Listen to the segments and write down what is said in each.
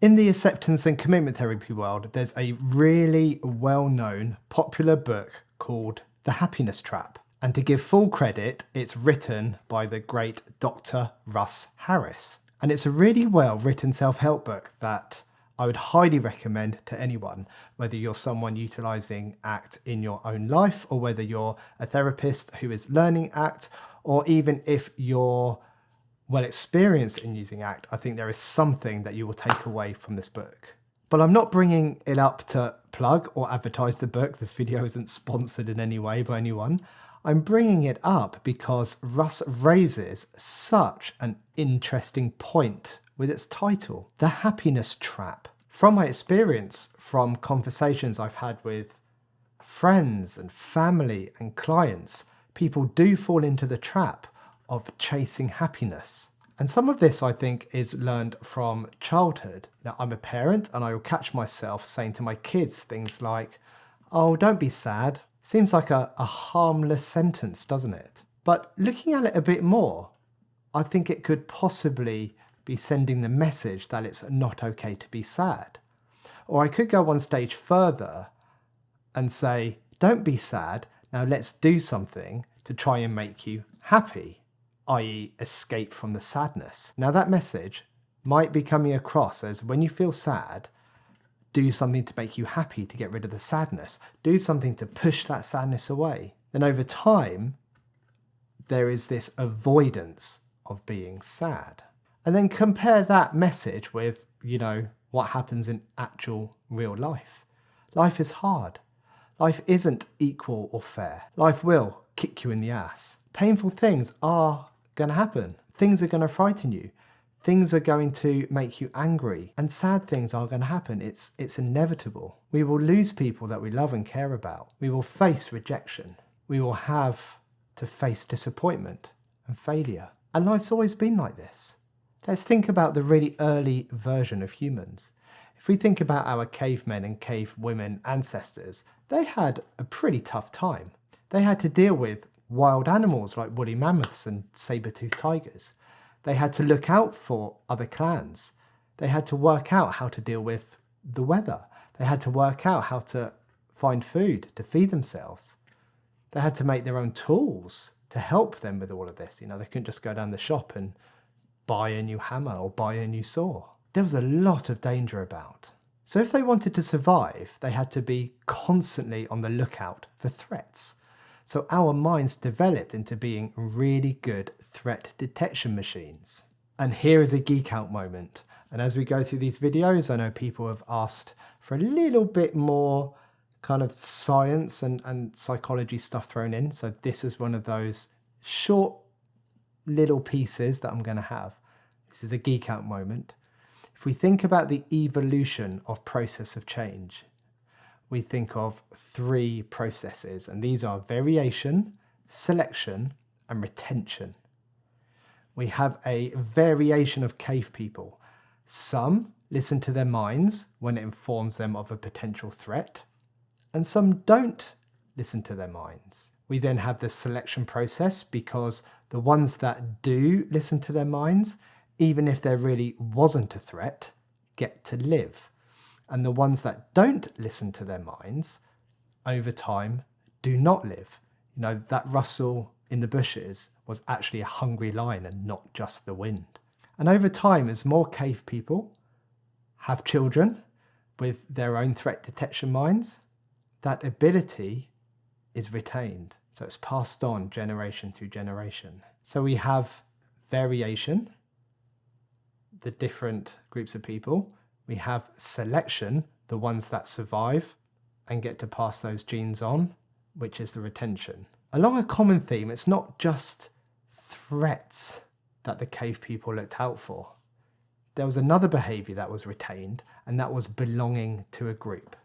In the acceptance and commitment therapy world, there's a really well-known popular book called The Happiness Trap. And to give full credit, it's written by the great Dr. Russ Harris. And it's a really well-written self-help book that I would highly recommend to anyone, whether you're someone utilising ACT in your own life, or whether you're a therapist who is learning ACT, or even if you're well experienced in using ACT. I think there is something that you will take away from this book. But I'm not bringing it up to plug or advertise the book. This video isn't sponsored in any way by anyone. I'm bringing it up because Russ raises such an interesting point with its title, The Happiness Trap. From my experience, from conversations I've had with friends and family and clients, people do fall into the trap of chasing happiness. And some of this, I think, is learned from childhood. Now, I'm a parent and I will catch myself saying to my kids things like, oh, don't be sad. Seems like a harmless sentence, doesn't it? But looking at it a bit more, I think it could possibly be sending the message that it's not okay to be sad. Or I could go one stage further and say, don't be sad, now let's do something to try and make you happy, i.e. escape from the sadness. Now that message might be coming across as when you feel sad, do something to make you happy to get rid of the sadness. Do something to push that sadness away. Then over time, there is this avoidance of being sad. And then compare that message with, what happens in actual real life. Life is hard. Life isn't equal or fair. Life will kick you in the ass. Painful things are going to happen. Things are going to frighten you. Things are going to make you angry. And sad things are going to happen. It's inevitable. We will lose people that we love and care about. We will face rejection. We will have to face disappointment and failure. And life's always been like this. Let's think about the really early version of humans. If we think about our cavemen and cavewomen ancestors, they had a pretty tough time. They had to deal with wild animals like woolly mammoths and saber-toothed tigers. They had to look out for other clans. They had to work out how to deal with the weather. They had to work out how to find food to feed themselves. They had to make their own tools to help them with all of this. They couldn't just go down the shop and buy a new hammer or buy a new saw. There was a lot of danger about. So if they wanted to survive, they had to be constantly on the lookout for threats. So our minds developed into being really good threat detection machines. And here is a geek out moment. And as we go through these videos, I know people have asked for a little bit more kind of science and psychology stuff thrown in. So this is one of those short little pieces that I'm going to have. This is a geek out moment. If we think about the evolution of process of change, we think of three processes, and these are variation, selection, and retention. We have a variation of cave people. Some listen to their minds when it informs them of a potential threat, and some don't listen to their minds. We then have the selection process because the ones that do listen to their minds, even if there really wasn't a threat, get to live. And the ones that don't listen to their minds, over time, do not live. That rustle in the bushes was actually a hungry lion and not just the wind. And over time, as more cave people have children with their own threat detection minds, that ability is retained. So it's passed on generation through generation. So we have variation, the different groups of people. We have selection, the ones that survive and get to pass those genes on, which is the retention. Along a common theme, it's not just threats that the cave people looked out for. There was another behavior that was retained, and that was belonging to a group.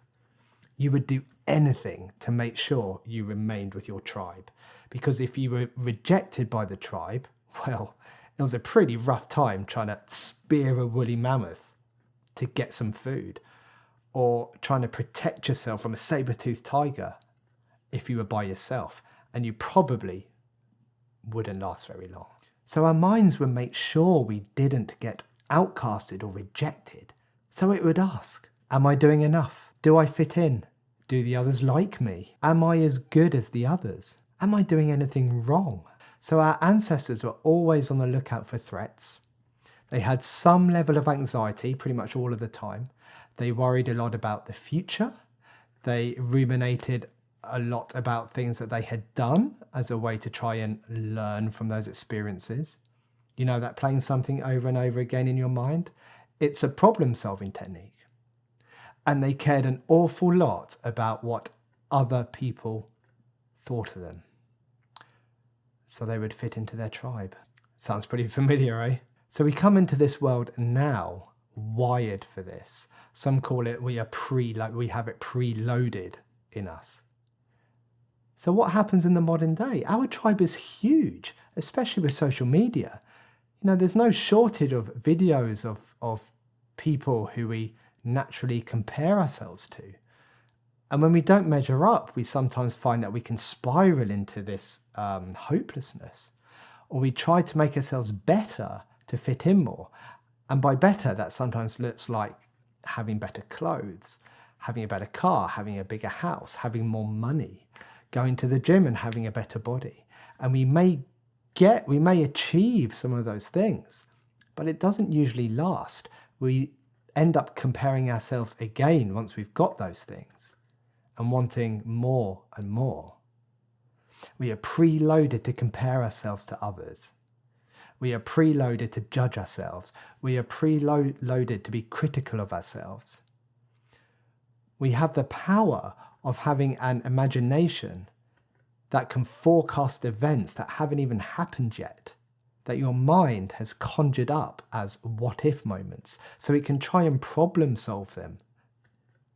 You would do anything to make sure you remained with your tribe, because if you were rejected by the tribe, well, it was a pretty rough time trying to spear a woolly mammoth to get some food, or trying to protect yourself from a saber-toothed tiger if you were by yourself, and you probably wouldn't last very long. So our minds would make sure we didn't get outcasted or rejected, So it would ask, am I doing enough? Do I fit in? Do the others like me? Am I as good as the others? Am I doing anything wrong? So our ancestors were always on the lookout for threats. They had some level of anxiety pretty much all of the time. They worried a lot about the future. They ruminated a lot about things that they had done as a way to try and learn from those experiences. You know, that playing something over and over again in your mind, it's a problem-solving technique. And they cared an awful lot about what other people thought of them. So they would fit into their tribe. Sounds pretty familiar, eh? So we come into this world now wired for this. Some call it we have it preloaded in us. So what happens in the modern day? Our tribe is huge, especially with social media. You know, there's no shortage of videos of people who we naturally compare ourselves to. And when we don't measure up, we sometimes find that we can spiral into this hopelessness, or we try to make ourselves better to fit in more. And by better, that sometimes looks like having better clothes, having a better car, having a bigger house, having more money, going to the gym and having a better body. And we may achieve some of those things, but it doesn't usually last. We end up comparing ourselves again once we've got those things and wanting more and more. We are preloaded to compare ourselves to others. We are preloaded to judge ourselves. We are preloaded to be critical of ourselves. We have the power of having an imagination that can forecast events that haven't even happened yet, that your mind has conjured up as what-if moments, so it can try and problem solve them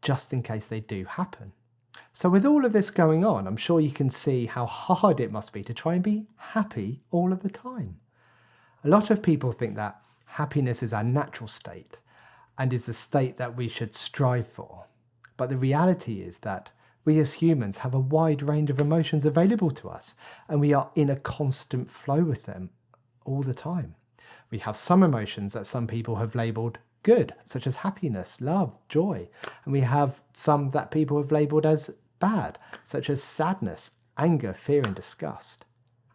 just in case they do happen. So with all of this going on, I'm sure you can see how hard it must be to try and be happy all of the time. A lot of people think that happiness is our natural state and is the state that we should strive for. But the reality is that we as humans have a wide range of emotions available to us, and we are in a constant flow with them all the time. We have some emotions that some people have labelled good, such as happiness, love, joy. And we have some that people have labelled as bad, such as sadness, anger, fear and disgust.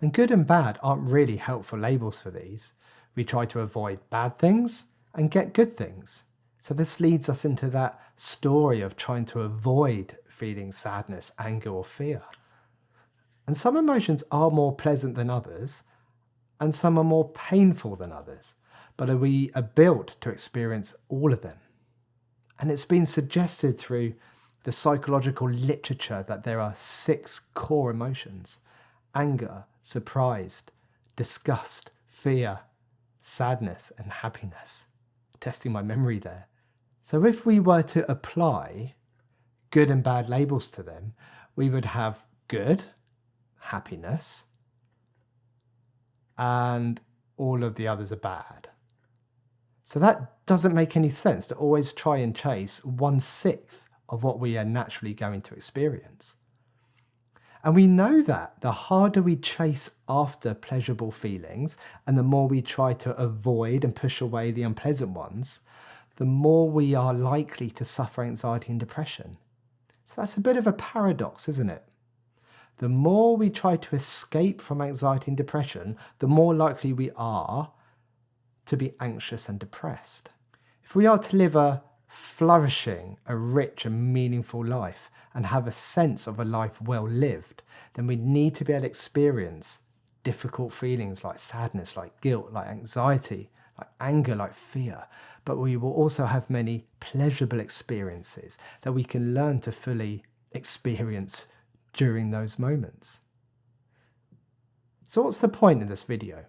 And good and bad aren't really helpful labels for these. We try to avoid bad things and get good things. So this leads us into that story of trying to avoid feeling sadness, anger or fear. And some emotions are more pleasant than others, and some are more painful than others. But we are built to experience all of them. And it's been suggested through the psychological literature that there are 6 core emotions: anger, surprise, disgust, fear, sadness, and happiness. Testing my memory there. So if we were to apply good and bad labels to them, we would have good, happiness, and all of the others are bad. So that doesn't make any sense, to always try and chase 1/6 of what we are naturally going to experience. And we know that the harder we chase after pleasurable feelings and the more we try to avoid and push away the unpleasant ones, the more we are likely to suffer anxiety and depression. So that's a bit of a paradox, isn't it? The more we try to escape from anxiety and depression, the more likely we are to be anxious and depressed. If we are to live a flourishing, a rich and meaningful life and have a sense of a life well lived, then we need to be able to experience difficult feelings like sadness, like guilt, like anxiety, like anger, like fear. But we will also have many pleasurable experiences that we can learn to fully experience during those moments. So what's the point in this video?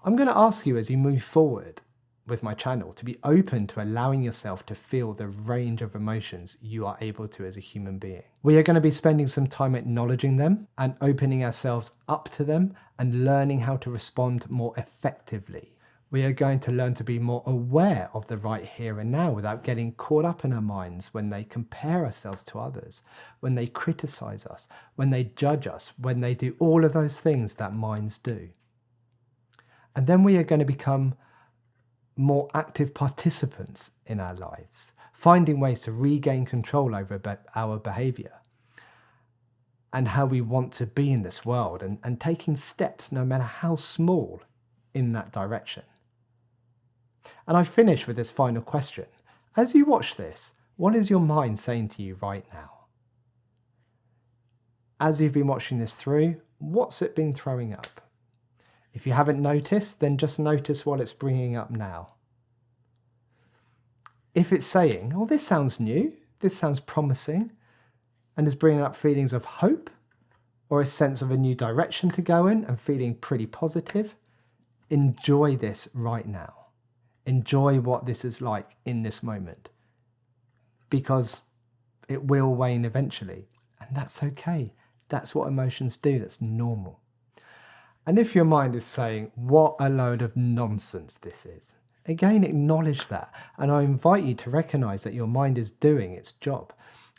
I'm going to ask you as you move forward with my channel to be open to allowing yourself to feel the range of emotions you are able to as a human being. We are going to be spending some time acknowledging them and opening ourselves up to them and learning how to respond more effectively. We are going to learn to be more aware of the right here and now without getting caught up in our minds when they compare ourselves to others, when they criticize us, when they judge us, when they do all of those things that minds do. And then we are going to become more active participants in our lives, finding ways to regain control over our behaviour and how we want to be in this world, and taking steps, no matter how small, in that direction. And I finish with this final question. As you watch this, what is your mind saying to you right now? As you've been watching this through, what's it been throwing up? If you haven't noticed, then just notice what it's bringing up now. If it's saying, oh, this sounds new, this sounds promising, and is bringing up feelings of hope or a sense of a new direction to go in and feeling pretty positive, enjoy this right now. Enjoy what this is like in this moment, because it will wane eventually, and that's okay. That's what emotions do. That's normal. And if your mind is saying, what a load of nonsense this is, again, acknowledge that. And I invite you to recognize that your mind is doing its job.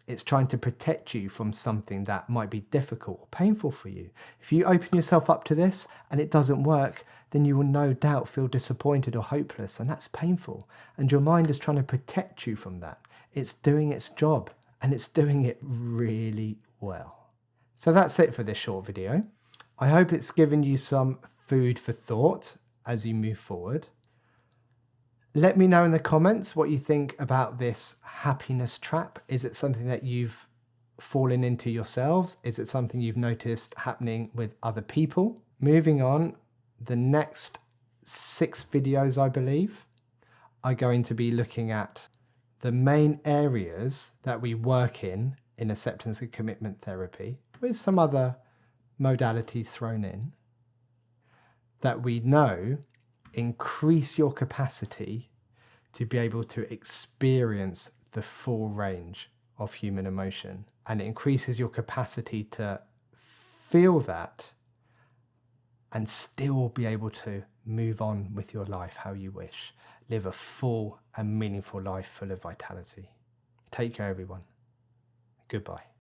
It's trying to protect you from something that might be difficult or painful for you. If you open yourself up to this and it doesn't work, then you will no doubt feel disappointed or hopeless, and that's painful. And your mind is trying to protect you from that. It's doing its job, and it's doing it really well. So that's it for this short video. I hope it's given you some food for thought as you move forward. Let me know in the comments what you think about this happiness trap. Is it something that you've fallen into yourselves? Is it something you've noticed happening with other people? Moving on, the next 6 videos, I believe, are going to be looking at the main areas that we work in acceptance and commitment therapy, with some other modalities thrown in, that we know increase your capacity to be able to experience the full range of human emotion, and it increases your capacity to feel that and still be able to move on with your life how you wish. Live a full and meaningful life full of vitality. Take care, everyone. Goodbye.